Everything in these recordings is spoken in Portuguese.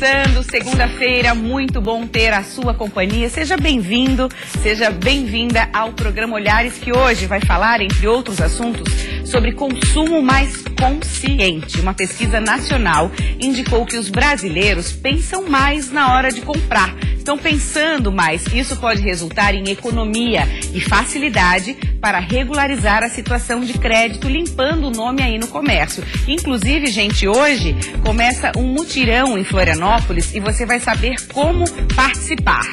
começando, segunda-feira, muito bom ter a sua companhia. Seja bem-vindo, seja bem-vinda ao programa Olhares, que hoje vai falar, entre outros assuntos, sobre consumo mais consciente. Uma pesquisa nacional indicou que os brasileiros pensam mais na hora de comprar. Estão pensando mais. Isso pode resultar em economia e facilidade para regularizar a situação de crédito, limpando o nome aí no comércio. Inclusive, gente, hoje começa um mutirão em Florianópolis e você vai saber como participar.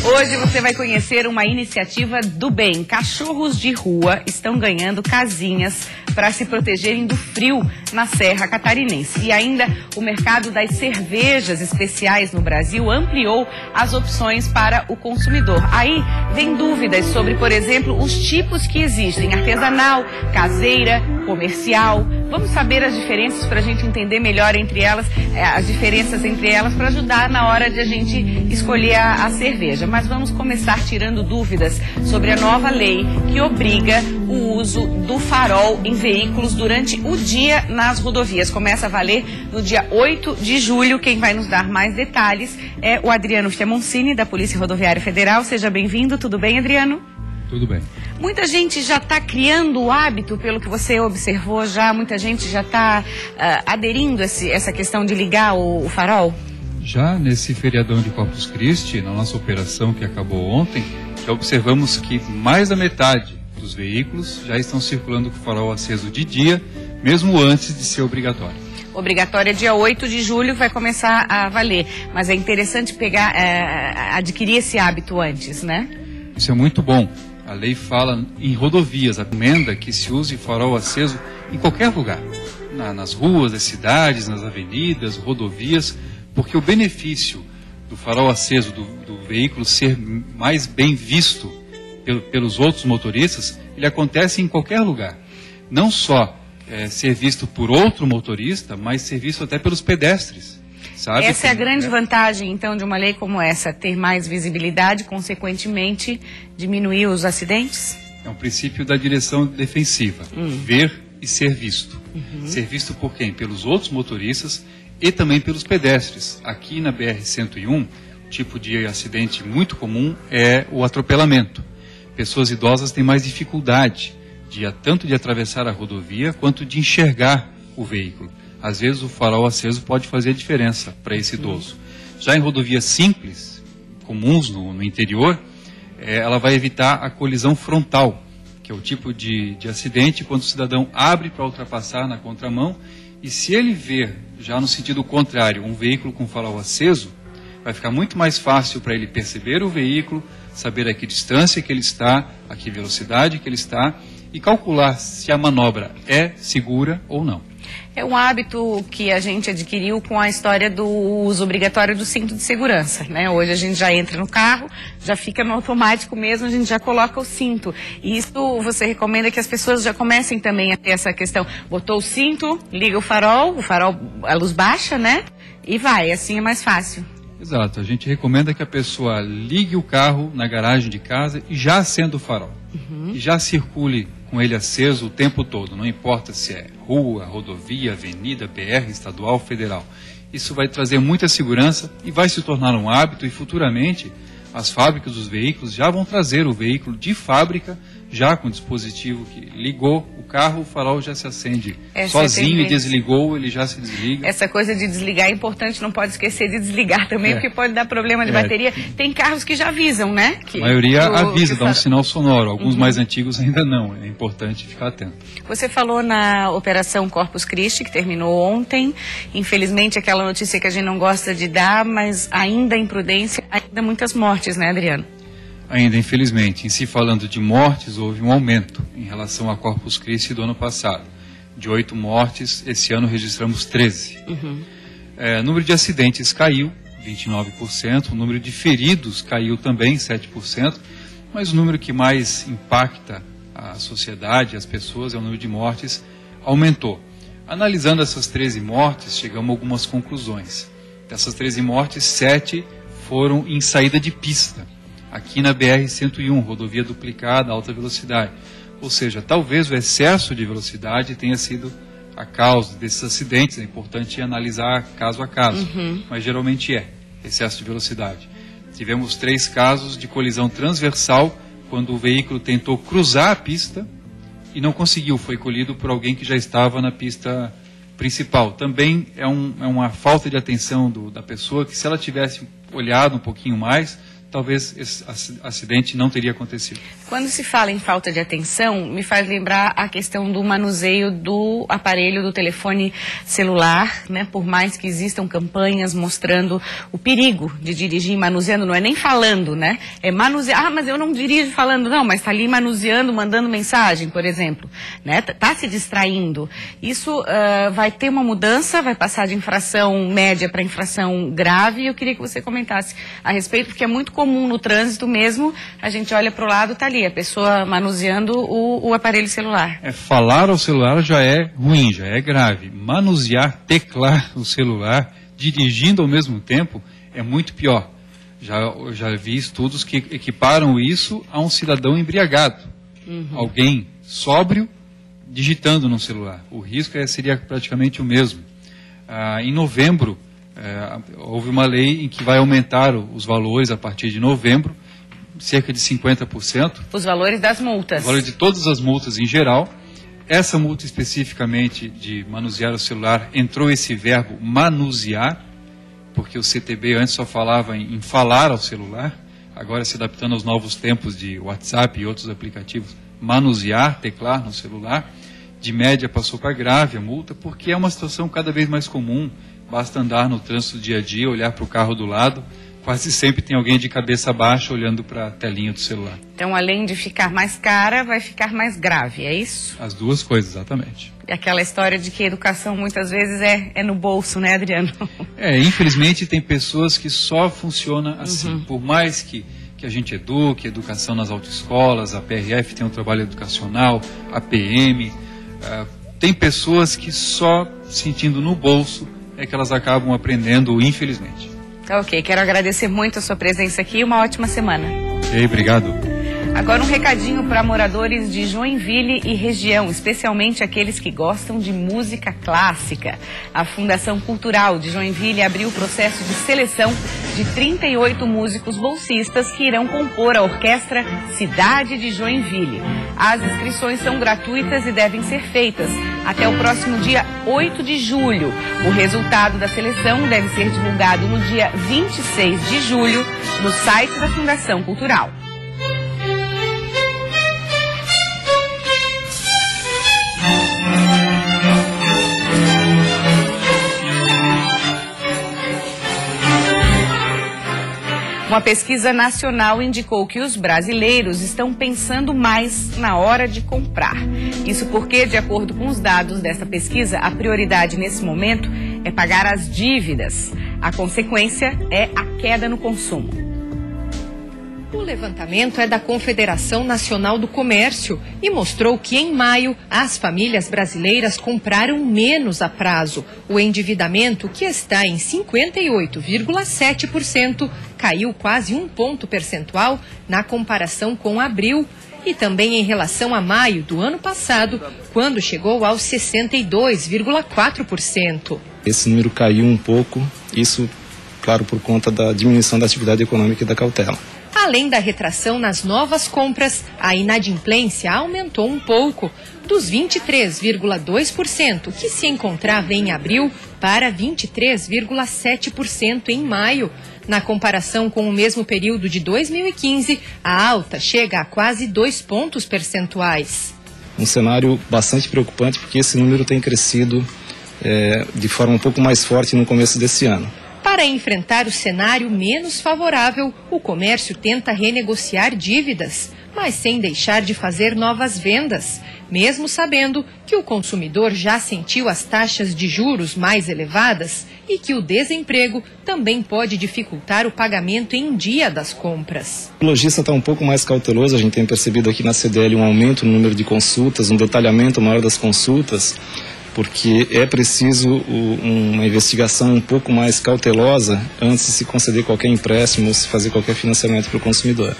Hoje você vai conhecer uma iniciativa do bem. Cachorros de rua estão ganhando casinhas para se protegerem do frio na Serra Catarinense. E ainda o mercado das cervejas especiais no Brasil ampliou as opções para o consumidor. Aí vem dúvidas sobre, por exemplo, os tipos que existem: artesanal, caseira, comercial. Vamos saber as diferenças para a gente entender melhor entre elas, as diferenças entre elas, para ajudar na hora de a gente escolher a cerveja. Mas vamos começar tirando dúvidas sobre a nova lei que obriga o uso do farol em veículos durante o dia nas rodovias. Começa a valer no dia 8 de julho. Quem vai nos dar mais detalhes é o Adriano Fiamoncini, da Polícia Rodoviária Federal. Seja bem-vindo. Tudo bem, Adriano? Tudo bem. Muita gente já está criando o hábito, pelo que você observou já, muita gente já está aderindo a essa questão de ligar o farol? Já nesse feriadão de Corpus Christi, na nossa operação que acabou ontem, já observamos que mais da metade dos veículos já estão circulando com o farol aceso de dia, mesmo antes de ser obrigatório. Obrigatória dia 8 de julho vai começar a valer, mas é interessante adquirir esse hábito antes, né? Isso é muito bom. A lei fala em rodovias, recomenda que se use farol aceso em qualquer lugar, nas ruas das cidades, nas avenidas, rodovias, porque o benefício do farol aceso, do veículo ser mais bem visto pelos outros motoristas, ele acontece em qualquer lugar. Não só ser visto por outro motorista, mas ser visto até pelos pedestres. Sabe? Essa é a grande vantagem, então, de uma lei como essa, ter mais visibilidade, consequentemente, diminuir os acidentes? É um princípio da direção defensiva, ver e ser visto. Ser visto por quem? Pelos outros motoristas e também pelos pedestres. Aqui na BR-101, o tipo de acidente muito comum é o atropelamento. Pessoas idosas têm mais dificuldade tanto de atravessar a rodovia quanto de enxergar o veículo. Às vezes o farol aceso pode fazer a diferença para esse idoso. Já em rodovias simples, comuns no interior, ela vai evitar a colisão frontal, que é o tipo de acidente quando o cidadão abre para ultrapassar na contramão, e se ele ver, já no sentido contrário, um veículo com farol aceso, vai ficar muito mais fácil para ele perceber o veículo, saber a que distância que ele está, a que velocidade que ele está, e calcular se a manobra é segura ou não. É um hábito que a gente adquiriu com a história do uso obrigatório do cinto de segurança, né? Hoje a gente já entra no carro, já fica no automático mesmo, a gente já coloca o cinto. E isso você recomenda que as pessoas já comecem também a ter essa questão. Botou o cinto, liga o farol, a luz baixa, né? E vai, assim é mais fácil. Exato, a gente recomenda que a pessoa ligue o carro na garagem de casa e já acenda o farol. E já circule com ele aceso o tempo todo, não importa se é rua, rodovia, avenida, BR, estadual, federal. Isso vai trazer muita segurança e vai se tornar um hábito, e futuramente as fábricas dos veículos já vão trazer o veículo de fábrica, já com o dispositivo que ligou o carro, o farol já se acende sozinho, e desligou, ele já se desliga. Essa coisa de desligar é importante, não pode esquecer de desligar também, porque pode dar problema de bateria. Tem carros que já avisam, né? A maioria avisa, dá um sinal sonoro, alguns mais antigos ainda não, é importante ficar atento. Você falou na Operação Corpus Christi, que terminou ontem, infelizmente aquela notícia que a gente não gosta de dar, mas ainda imprudência, ainda muitas mortes, né, Adriano? Ainda, infelizmente. Em se falando de mortes, houve um aumento em relação a Corpus Christi do ano passado. De 8 mortes, esse ano registramos 13. O número de acidentes caiu, 29%. O número de feridos caiu também, 7%. Mas o número que mais impacta a sociedade, as pessoas, é o número de mortes, aumentou. Analisando essas 13 mortes, chegamos a algumas conclusões. Dessas 13 mortes, 7 foram em saída de pista. Aqui na BR-101, rodovia duplicada, alta velocidade. Ou seja, talvez o excesso de velocidade tenha sido a causa desses acidentes, é importante analisar caso a caso, mas geralmente é excesso de velocidade. Tivemos 3 casos de colisão transversal, quando o veículo tentou cruzar a pista e não conseguiu, foi colhido por alguém que já estava na pista principal. Também é uma falta de atenção da pessoa, que se ela tivesse olhado um pouquinho mais, talvez esse acidente não teria acontecido. Quando se fala em falta de atenção, me faz lembrar a questão do manuseio do aparelho do telefone celular, né? Por mais que existam campanhas mostrando o perigo de dirigir manuseando, não é nem falando, né? É manusear, mas eu não dirijo falando, não, mas está ali manuseando, mandando mensagem, por exemplo, né? Tá se distraindo. Isso vai ter uma mudança, vai passar de infração média para infração grave, e eu queria que você comentasse a respeito, porque é muito comum no trânsito mesmo, a gente olha para o lado, está ali a pessoa manuseando o aparelho celular. Falar ao celular já é ruim, já é grave. Manusear, teclar o celular, dirigindo ao mesmo tempo, é muito pior. Já vi estudos que equiparam isso a um cidadão embriagado. Alguém sóbrio digitando no celular. O risco seria praticamente o mesmo. Em novembro, houve uma lei em que vai aumentar os valores a partir de novembro, cerca de 50%. Os valores das multas. Os valores de todas as multas em geral. Essa multa especificamente de manusear o celular, entrou esse verbo manusear, porque o CTB antes só falava em falar ao celular, agora se adaptando aos novos tempos de WhatsApp e outros aplicativos, manusear, teclar no celular. De média passou para grave a multa, porque é uma situação cada vez mais comum. Basta andar no trânsito do dia a dia, olhar para o carro do lado, quase sempre tem alguém de cabeça baixa olhando para a telinha do celular. Então, além de ficar mais cara, vai ficar mais grave, é isso? As duas coisas, exatamente. E aquela história de que a educação muitas vezes é no bolso, né, Adriano? Infelizmente tem pessoas que só funciona assim. Por mais que a gente eduque, educação nas autoescolas, a PRF tem um trabalho educacional, a PM, tem pessoas que só sentindo no bolso é que elas acabam aprendendo, infelizmente. Ok, quero agradecer muito a sua presença aqui e uma ótima semana. Ok, obrigado. Agora um recadinho para moradores de Joinville e região, especialmente aqueles que gostam de música clássica. A Fundação Cultural de Joinville abriu o processo de seleção de 38 músicos bolsistas que irão compor a orquestra Cidade de Joinville. As inscrições são gratuitas e devem ser feitas até o próximo dia 8 de julho. O resultado da seleção deve ser divulgado no dia 26 de julho no site da Fundação Cultural. Uma pesquisa nacional indicou que os brasileiros estão pensando mais na hora de comprar. Isso porque, de acordo com os dados dessa pesquisa, a prioridade nesse momento é pagar as dívidas. A consequência é a queda no consumo. O levantamento é da Confederação Nacional do Comércio e mostrou que em maio as famílias brasileiras compraram menos a prazo. O endividamento, que está em 58,7%, caiu quase 1 ponto percentual na comparação com abril e também em relação a maio do ano passado, quando chegou aos 62,4%. Esse número caiu um pouco, isso, claro, por conta da diminuição da atividade econômica e da cautela. Além da retração nas novas compras, a inadimplência aumentou um pouco, dos 23,2% que se encontrava em abril para 23,7% em maio. Na comparação com o mesmo período de 2015, a alta chega a quase 2 pontos percentuais. Um cenário bastante preocupante, porque esse número tem crescido de forma um pouco mais forte no começo desse ano. Para enfrentar o cenário menos favorável, o comércio tenta renegociar dívidas, mas sem deixar de fazer novas vendas, mesmo sabendo que o consumidor já sentiu as taxas de juros mais elevadas e que o desemprego também pode dificultar o pagamento em dia das compras. O lojista está um pouco mais cauteloso, a gente tem percebido aqui na CDL um aumento no número de consultas, um detalhamento maior das consultas, porque é preciso uma investigação um pouco mais cautelosa antes de se conceder qualquer empréstimo ou se fazer qualquer financiamento para o consumidor.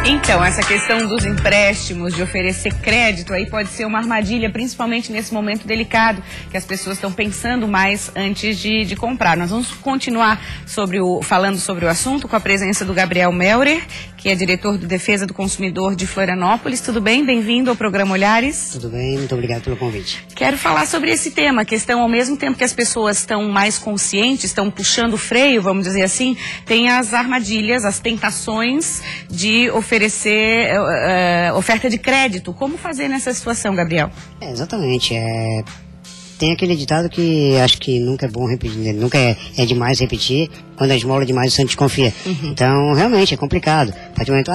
Então, essa questão dos empréstimos, de oferecer crédito, aí pode ser uma armadilha, principalmente nesse momento delicado, que as pessoas estão pensando mais antes de comprar. Nós vamos continuar falando sobre o assunto com a presença do Gabriel Melrer, que é diretor de Defesa do Consumidor de Florianópolis. Tudo bem? Bem-vindo ao programa Olhares. Tudo bem, muito obrigado pelo convite. Quero falar sobre esse tema, a questão, ao mesmo tempo que as pessoas estão mais conscientes, estão puxando o freio, vamos dizer assim, tem as armadilhas, as tentações de oferecer oferta de crédito. Como fazer nessa situação, Gabriel? Exatamente. Tem aquele ditado que acho que nunca é bom repetir, nunca é demais repetir, quando a esmola demais o santo desconfia. Então, realmente, é complicado. A partir do momento,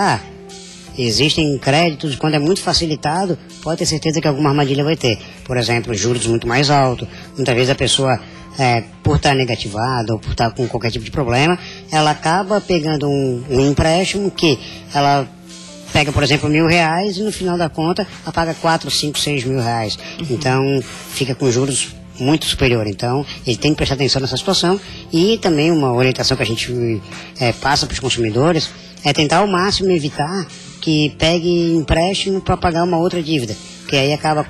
existem créditos, quando é muito facilitado, pode ter certeza que alguma armadilha vai ter. Por exemplo, juros muito mais altos. Muitas vezes a pessoa, por estar negativada ou por estar com qualquer tipo de problema, ela acaba pegando um empréstimo que ela pega, por exemplo, R$1.000 e no final da conta ela paga 4, 5, 6 mil reais. Então fica com juros muito superior. Então ele tem que prestar atenção nessa situação. E também uma orientação que a gente passa para os consumidores é tentar ao máximo evitar que pegue empréstimo para pagar uma outra dívida, que aí acaba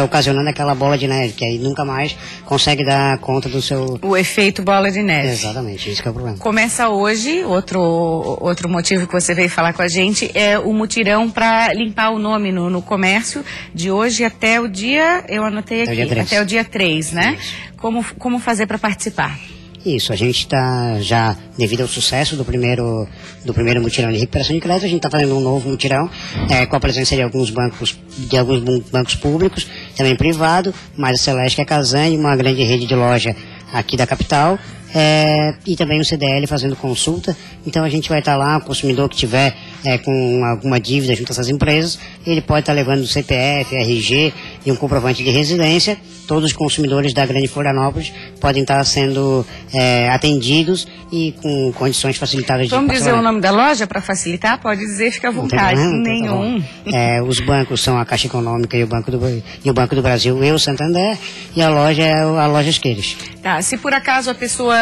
ocasionando aquela bola de neve, que aí nunca mais consegue dar conta do seu... O efeito bola de neve. Exatamente, isso que é o problema. Começa hoje, outro motivo que você veio falar com a gente, é o mutirão para limpar o nome no comércio, de hoje até o dia, eu anotei aqui, até o dia 3, né? Como fazer para participar? Isso, a gente está já, devido ao sucesso do primeiro mutirão de recuperação de crédito, a gente está fazendo um novo mutirão com a presença de alguns bancos públicos, também privado, mais a Celeste, que é a Casane, uma grande rede de loja aqui da capital, e também o CDL fazendo consulta. Então a gente vai estar lá, o consumidor que tiver com alguma dívida junto a essas empresas, ele pode estar levando o CPF, RG e um comprovante de residência. Todos os consumidores da Grande Florianópolis podem estar sendo atendidos e com condições facilitadas de pagamento. Vamos dizer o nome da loja para facilitar? Pode dizer, fica à vontade. Nenhum. Os bancos são a Caixa Econômica e o Banco do Brasil e o Santander, e a loja é a Loja Esqueires. Tá, se por acaso a pessoa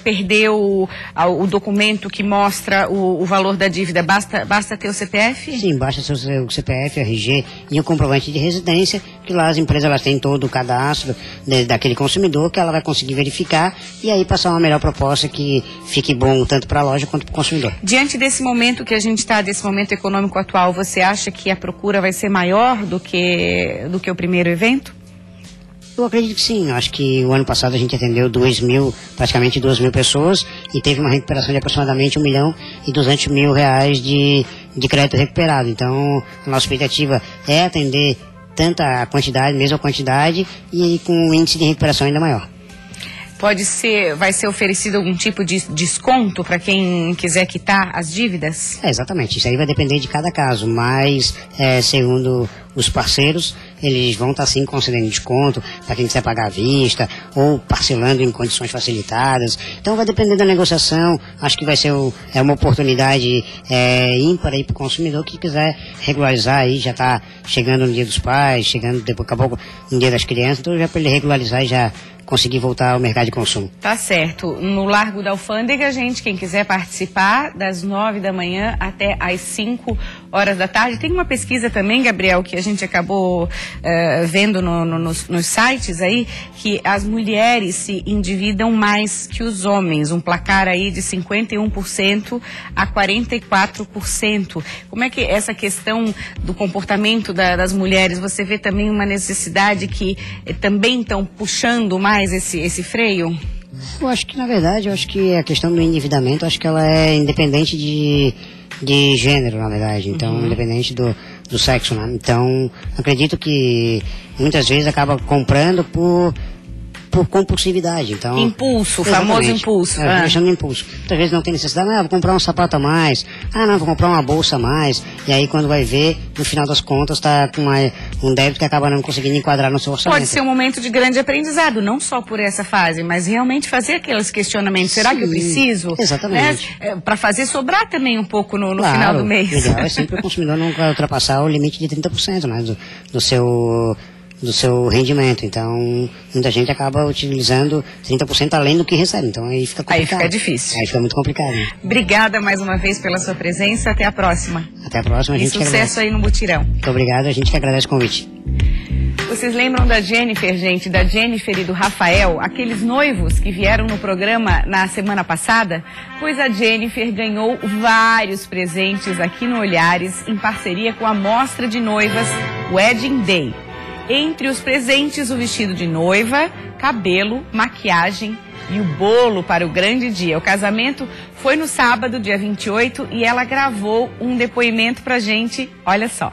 perdeu o documento que mostra o valor da dívida, basta ter o CPF? Sim, basta ter o CPF, RG e o comprovante de residência, que lá as empresas elas têm todo o cadastro daquele consumidor, que ela vai conseguir verificar e aí passar uma melhor proposta que fique bom tanto para a loja quanto para o consumidor. Diante desse momento que a gente está, desse momento econômico atual, você acha que a procura vai ser maior do que o primeiro evento? Eu acredito que sim. Eu acho que o ano passado a gente atendeu praticamente 2 mil pessoas e teve uma recuperação de aproximadamente R$1.200.000 de crédito recuperado. Então, a nossa expectativa é atender tanto a quantidade, mesma quantidade, e com um índice de recuperação ainda maior. Vai ser oferecido algum tipo de desconto para quem quiser quitar as dívidas? Exatamente, isso aí vai depender de cada caso, mas segundo os parceiros, eles vão estar sim concedendo desconto para quem quiser pagar à vista ou parcelando em condições facilitadas. Então vai depender da negociação. Acho que vai ser uma oportunidade ímpar aí para o consumidor que quiser regularizar aí. Já está chegando no Dia dos Pais, chegando daqui a pouco no Dia das Crianças, então já para ele regularizar e já conseguir voltar ao mercado de consumo. Tá certo. No Largo da Alfândega, quem quiser participar, das 9 da manhã até às 5 horas da tarde. Tem uma pesquisa também, Gabriel, que a gente acabou vendo nos sites aí, que as mulheres se endividam mais que os homens. Um placar aí de 51% a 44%. Como é que essa questão do comportamento das mulheres, você vê também uma necessidade que também estão puxando mais esse freio? Eu acho que, na verdade, a questão do endividamento, acho que ela é independente de gênero, na verdade. Então, independente do sexo, né? Então, acredito que muitas vezes acaba comprando por compulsividade. Então, impulso, o famoso impulso. Questão do impulso. Muitas vezes não tem necessidade, vou comprar um sapato a mais, vou comprar uma bolsa a mais, e aí quando vai ver, no final das contas, está com um débito que acaba não conseguindo enquadrar no seu orçamento. Pode ser um momento de grande aprendizado, não só por essa fase, mas realmente fazer aqueles questionamentos. Será que eu preciso? Exatamente. Para fazer sobrar também um pouco no claro, final do mês. O ideal é sempre o consumidor nunca ultrapassar o limite de 30%, né, do seu rendimento. Então, muita gente acaba utilizando 30% além do que recebe. Então, aí fica complicado. Aí fica difícil. Aí fica muito complicado. Né? Obrigada mais uma vez pela sua presença. Até a próxima. Até a próxima. A gente e sucesso aí no mutirão. Muito obrigado. A gente que agradece o convite. Vocês lembram da Jennifer, gente? Da Jennifer e do Rafael? Aqueles noivos que vieram no programa na semana passada? Pois a Jennifer ganhou vários presentes aqui no Olhares, em parceria com a Mostra de Noivas Wedding Day. Entre os presentes, o vestido de noiva, cabelo, maquiagem e o bolo para o grande dia. O casamento foi no sábado, dia 28, e ela gravou um depoimento pra gente. Olha só.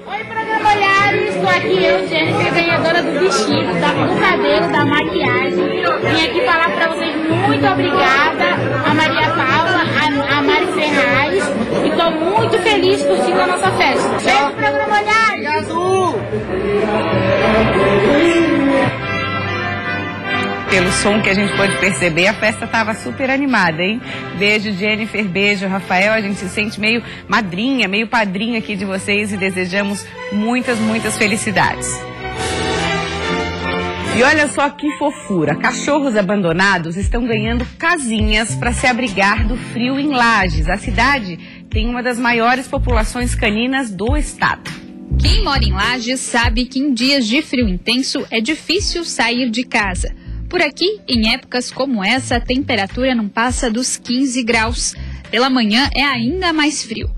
Oi, programa Olhares, estou aqui eu, Jennifer, ganhadora do vestido, do cabelo, da maquiagem. Vim aqui falar para vocês muito obrigada a Maria Paula, a Mari Ferraz, e estou muito feliz curtindo a nossa festa. Beijo, programa Olhares! Pelo som que a gente pôde perceber, a festa estava super animada, hein? Beijo, Jennifer, beijo, Rafael. A gente se sente meio madrinha, meio padrinha aqui de vocês e desejamos muitas, muitas felicidades. E olha só que fofura, cachorros abandonados estão ganhando casinhas para se abrigar do frio em Lages. A cidade tem uma das maiores populações caninas do estado. Quem mora em Lages sabe que em dias de frio intenso é difícil sair de casa. Por aqui, em épocas como essa, a temperatura não passa dos 15 graus. Pela manhã é ainda mais frio.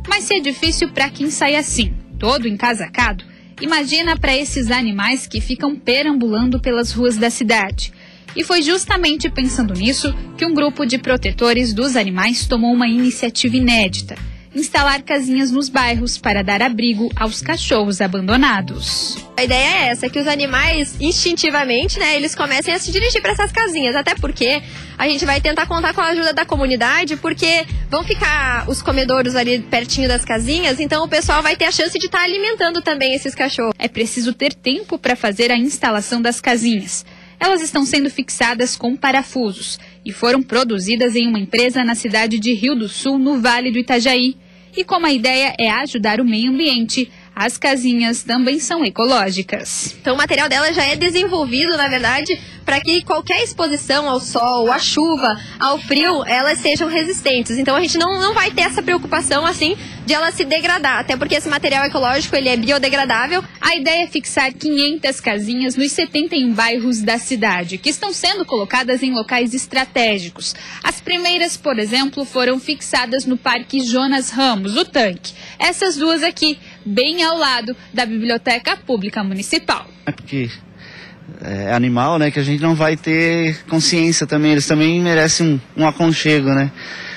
Mas se é difícil para quem sai assim, todo encasacado, imagina para esses animais que ficam perambulando pelas ruas da cidade. E foi justamente pensando nisso que um grupo de protetores dos animais tomou uma iniciativa inédita: instalar casinhas nos bairros para dar abrigo aos cachorros abandonados. A ideia é essa, que os animais, instintivamente, né, eles comecem a se dirigir para essas casinhas, até porque a gente vai tentar contar com a ajuda da comunidade, porque vão ficar os comedouros ali pertinho das casinhas, então o pessoal vai ter a chance de estar alimentando também esses cachorros. É preciso ter tempo para fazer a instalação das casinhas. Elas estão sendo fixadas com parafusos e foram produzidas em uma empresa na cidade de Rio do Sul, no Vale do Itajaí. E como a ideia é ajudar o meio ambiente, as casinhas também são ecológicas. Então o material dela já é desenvolvido, na verdade, para que qualquer exposição ao sol, à chuva, ao frio, elas sejam resistentes. Então a gente não vai ter essa preocupação assim de ela se degradar, até porque esse material ecológico ele é biodegradável. A ideia é fixar 500 casinhas nos 71 bairros da cidade, que estão sendo colocadas em locais estratégicos. As primeiras, por exemplo, foram fixadas no Parque Jonas Ramos, o Tanque. Essas duas aqui, bem ao lado da Biblioteca Pública Municipal. É porque é animal, né, que a gente não vai ter consciência também, eles também merecem um aconchego, né?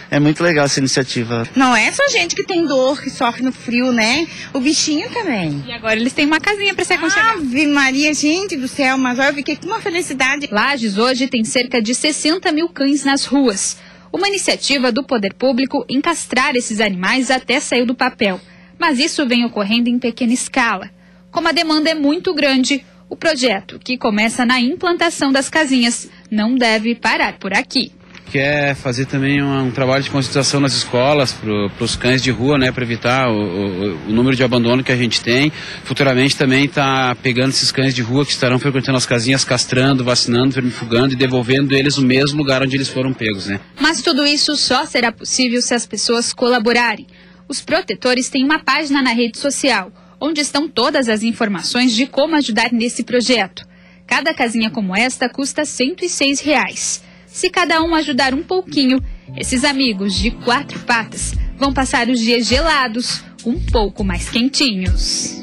É muito legal essa iniciativa. Não é só gente que tem dor, que sofre no frio, né? O bichinho também. E agora eles têm uma casinha para se aconchegar. Ave Maria, gente do céu, mas olha, eu fiquei com uma felicidade. Lages hoje tem cerca de 60 mil cães nas ruas. Uma iniciativa do poder público em castrar esses animais até saiu do papel. Mas isso vem ocorrendo em pequena escala. Como a demanda é muito grande, o projeto, que começa na implantação das casinhas, não deve parar por aqui. Quer fazer também um trabalho de conscientização nas escolas para os cães de rua, né, para evitar o número de abandono que a gente tem. Futuramente também está pegando esses cães de rua que estarão frequentando as casinhas, castrando, vacinando, vermifugando e devolvendo eles no mesmo lugar onde eles foram pegos, né? Mas tudo isso só será possível se as pessoas colaborarem. Os protetores têm uma página na rede social, onde estão todas as informações de como ajudar nesse projeto. Cada casinha como esta custa R$ 106. Se cada um ajudar um pouquinho, esses amigos de 4 patas vão passar os dias gelados um pouco mais quentinhos.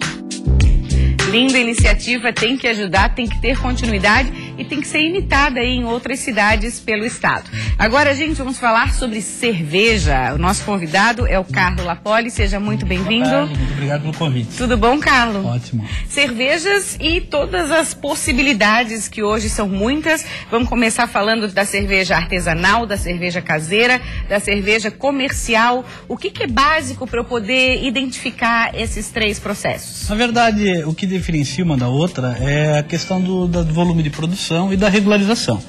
Linda iniciativa, tem que ajudar, tem que ter continuidade e tem que ser imitada aí em outras cidades pelo estado. Agora, gente, vamos falar sobre cerveja. O nosso convidado é o Carlo Lapoli, seja muito bem-vindo. Muito obrigado pelo convite. Tudo bom, Carlo? Ótimo. Cervejas e todas as possibilidades que hoje são muitas. Vamos começar falando da cerveja artesanal, da cerveja caseira, da cerveja comercial. O que é básico para eu poder identificar esses 3 processos? Na verdade, o que diferencia uma da outra é a questão do volume de produção e da regularização.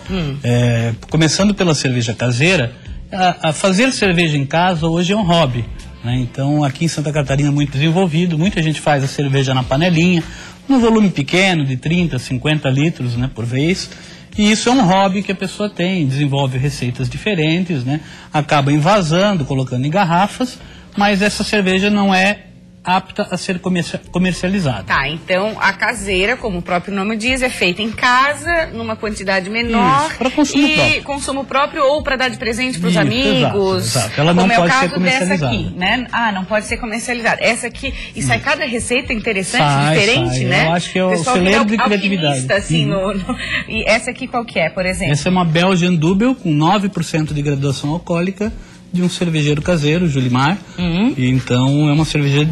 Começando pela cerveja caseira, a fazer cerveja em casa hoje é um hobby. né? Então aqui em Santa Catarina muito desenvolvido, muita gente faz a cerveja na panelinha, num volume pequeno de 30, 50 litros, né, por vez. E isso é um hobby que a pessoa tem, desenvolve receitas diferentes, né? Acaba envasando, colocando em garrafas, mas essa cerveja não é apta a ser comercializada. Tá, então a caseira, como o próprio nome diz, é feita em casa, numa quantidade menor. Para consumo próprio. Consumo próprio ou para dar de presente para os amigos. Exato. Ela não pode ser comercializada. Dessa aqui, né? Ah, não pode ser comercializada. Essa aqui, e sai cada receita interessante, diferente, né? Eu acho que é o celeiro de criatividade. Assim, E essa aqui qual que é, por exemplo? Essa é uma Belgian Double com 9% de graduação alcoólica, de um cervejeiro caseiro, Julimar. E então é uma cerveja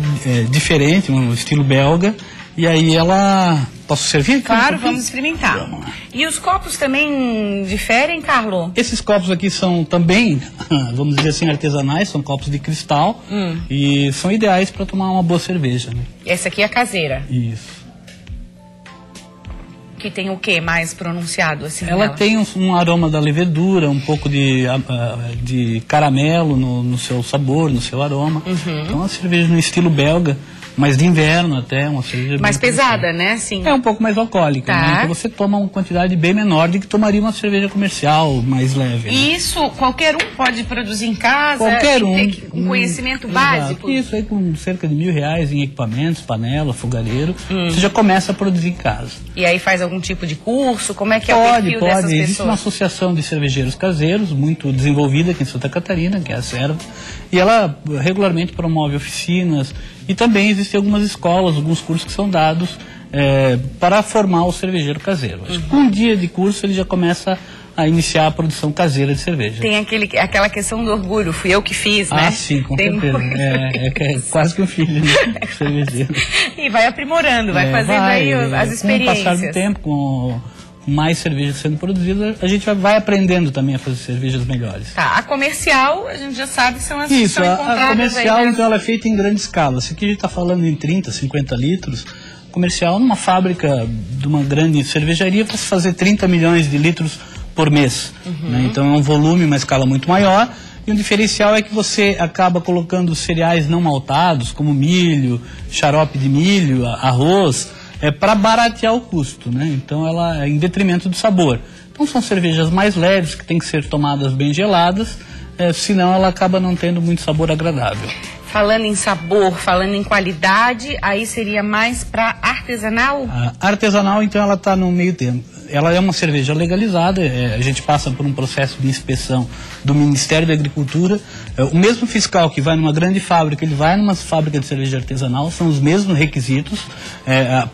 diferente, um estilo belga. E aí ela... Posso servir? Claro, vamos experimentar. Vamos lá. E os copos também diferem, Carlo? Esses copos aqui são também, vamos dizer assim, artesanais, são copos de cristal e são ideais para tomar uma boa cerveja. Né? Essa aqui é a caseira? Isso. Que tem o que mais pronunciado assim? Ela tem um aroma da levedura, um pouco de caramelo no seu sabor, no seu aroma. Então é uma cerveja no estilo belga, mas de inverno até, uma cerveja mais pesada, né? Sim. É um pouco mais alcoólica, né? Então você toma uma quantidade bem menor do que tomaria uma cerveja comercial mais leve. Né? E isso qualquer um pode produzir em casa? Qualquer um. Tem um conhecimento básico? Isso aí com cerca de R$1.000 em equipamentos, panela, fogareiro, você já começa a produzir em casa. E aí faz algum tipo de curso? Como é que é o perfil dessas pessoas? Existe uma associação de cervejeiros caseiros, muito desenvolvida aqui em Santa Catarina, que é a Serva, e ela regularmente promove oficinas, e também existem algumas escolas, alguns cursos que são dados para formar o cervejeiro caseiro. Acho que com um dia de curso ele já começa a iniciar a produção caseira de cerveja. Tem aquela questão do orgulho, fui eu que fiz, né? Ah, sim, com certeza. É quase que um filho, né? Cervejeiro. E vai aprimorando, vai fazendo aí as experiências. Com o passar do tempo, com mais cervejas sendo produzidas, a gente vai aprendendo também a fazer cervejas melhores. Tá, a comercial, a gente já sabe, são as que são encontradas. A comercial, aí, né? então, ela é feita em grande escala. Se aqui a gente está falando em 30, 50 litros, comercial, numa fábrica de uma grande cervejaria, vai se fazer 30 milhões de litros por mês. Né? Então é um volume, uma escala muito maior. E um diferencial é que você acaba colocando cereais não maltados, como milho, xarope de milho, arroz, para baratear o custo, né? Então ela é em detrimento do sabor. Então são cervejas mais leves, que tem que ser tomadas bem geladas, senão ela acaba não tendo muito sabor agradável. Falando em sabor, falando em qualidade, aí seria mais para artesanal? A artesanal, então, ela está no meio termo. Ela é uma cerveja legalizada, a gente passa por um processo de inspeção do Ministério da Agricultura. O mesmo fiscal que vai numa grande fábrica, ele vai numa fábrica de cerveja artesanal, são os mesmos requisitos,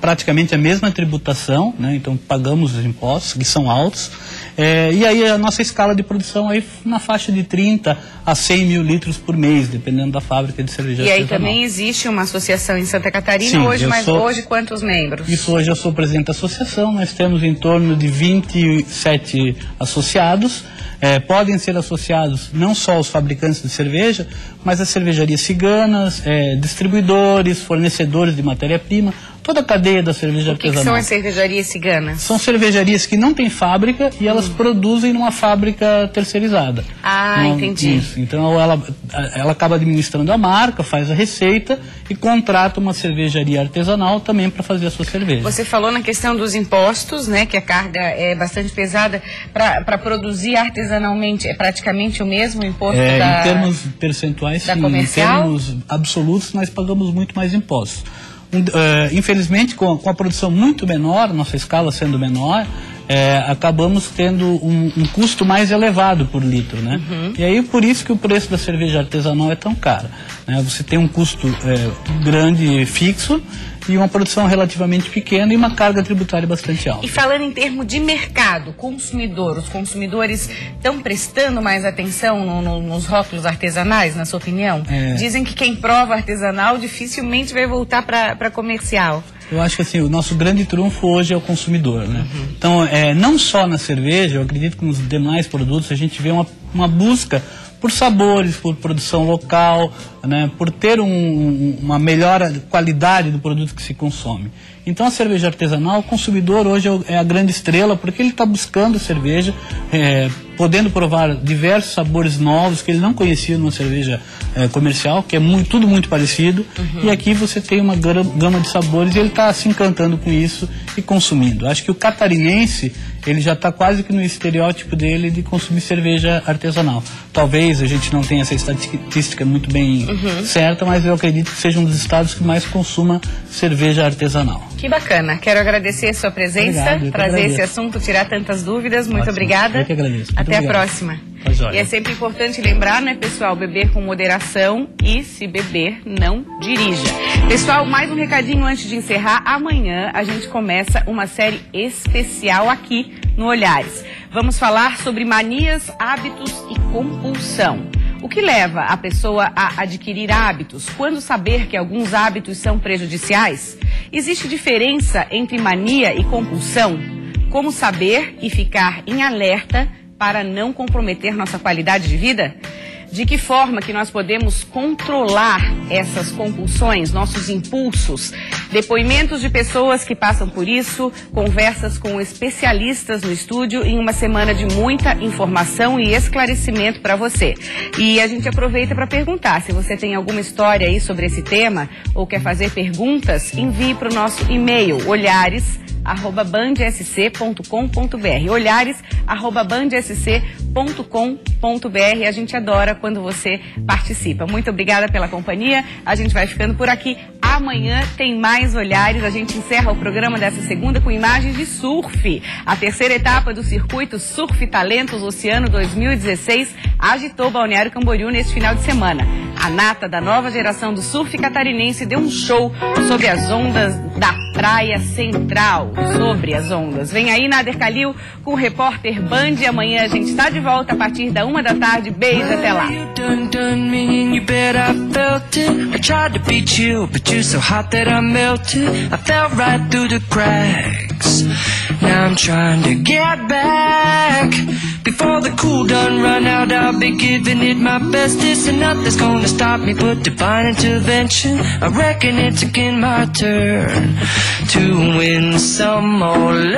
praticamente a mesma tributação, né? Então pagamos os impostos, que são altos, e aí a nossa escala de produção aí na faixa de 30 a 100 mil litros por mês, dependendo da fábrica de cerveja artesanal. E aí também existe uma associação em Santa Catarina. Sim, hoje quantos membros? Isso, hoje eu sou presidente da associação, nós temos em torno de 27 associados. Podem ser associados não só os fabricantes de cerveja, mas as cervejarias ciganas, distribuidores, fornecedores de matéria-prima, toda a cadeia da cerveja artesanal. O que são as cervejarias ciganas? São cervejarias que não têm fábrica e elas produzem numa fábrica terceirizada. Ah, então, entendi. Isso. Então ela acaba administrando a marca, faz a receita e contrata uma cervejaria artesanal também para fazer a sua cerveja. Você falou na questão dos impostos, né, que a carga é bastante pesada. Para produzir artesanalmente, é praticamente o mesmo imposto em termos percentuais, sim. Comercial? Em termos absolutos, nós pagamos muito mais impostos. Infelizmente, com a produção muito menor, nossa escala sendo menor, acabamos tendo um custo mais elevado por litro, né? E aí por isso que o preço da cerveja artesanal é tão caro, né? Você tem um custo grande fixo e uma produção relativamente pequena e uma carga tributária bastante alta. E falando em termos de mercado, consumidor, os consumidores estão prestando mais atenção nos rótulos artesanais, na sua opinião? Dizem que quem prova artesanal dificilmente vai voltar para comercial. Eu acho que assim, o nosso grande trunfo hoje é o consumidor, né? Então, não só na cerveja, eu acredito que nos demais produtos a gente vê uma busca por sabores, por produção local, né, por ter uma melhor qualidade do produto que se consome. Então a cerveja artesanal, o consumidor hoje é a grande estrela, porque ele está buscando cerveja, podendo provar diversos sabores novos que ele não conhecia numa cerveja comercial, que é tudo muito parecido, e aqui você tem uma gama de sabores e ele está se encantando com isso e consumindo. Acho que o catarinense, ele já está quase que no estereótipo dele de consumir cerveja artesanal. Talvez a gente não tenha essa estatística muito bem certa, mas eu acredito que seja um dos estados que mais consuma cerveja artesanal. Que bacana. Quero agradecer a sua presença, trazer esse assunto, tirar tantas dúvidas. Muito obrigada. Eu que agradeço. Até a próxima. E é sempre importante lembrar, né, pessoal, beber com moderação e, se beber, não dirija. Pessoal, mais um recadinho antes de encerrar. Amanhã a gente começa uma série especial aqui no Olhares. Vamos falar sobre manias, hábitos e compulsão. O que leva a pessoa a adquirir hábitos? Quando saber que alguns hábitos são prejudiciais? Existe diferença entre mania e compulsão? Como saber e ficar em alerta para não comprometer nossa qualidade de vida? De que forma que nós podemos controlar essas compulsões, nossos impulsos? Depoimentos de pessoas que passam por isso, conversas com especialistas no estúdio em uma semana de muita informação e esclarecimento para você. E a gente aproveita para perguntar, se você tem alguma história aí sobre esse tema ou quer fazer perguntas, envie para o nosso e-mail, olhares@bandsc.com.br, olhares@bandsc.com.br. A gente adora quando você participa. Muito obrigada pela companhia. A gente vai ficando por aqui. Amanhã tem mais Olhares. A gente encerra o programa dessa segunda com imagens de surf. A terceira etapa do circuito Surf Talentos Oceano 2016 agitou Balneário Camboriú neste final de semana. A nata da nova geração do surf catarinense deu um show sobre as ondas da Praia Central. Sobre as ondas. Vem aí Nader Kalil com o repórter Band. Amanhã a gente está de volta a partir da 1 da tarde. Beijo, até lá. Now I'm trying to get back. Before the cool done run out, I'll be giving it my best. This and nothing's gonna stop me but divine intervention. I reckon it's again my turn to win some more.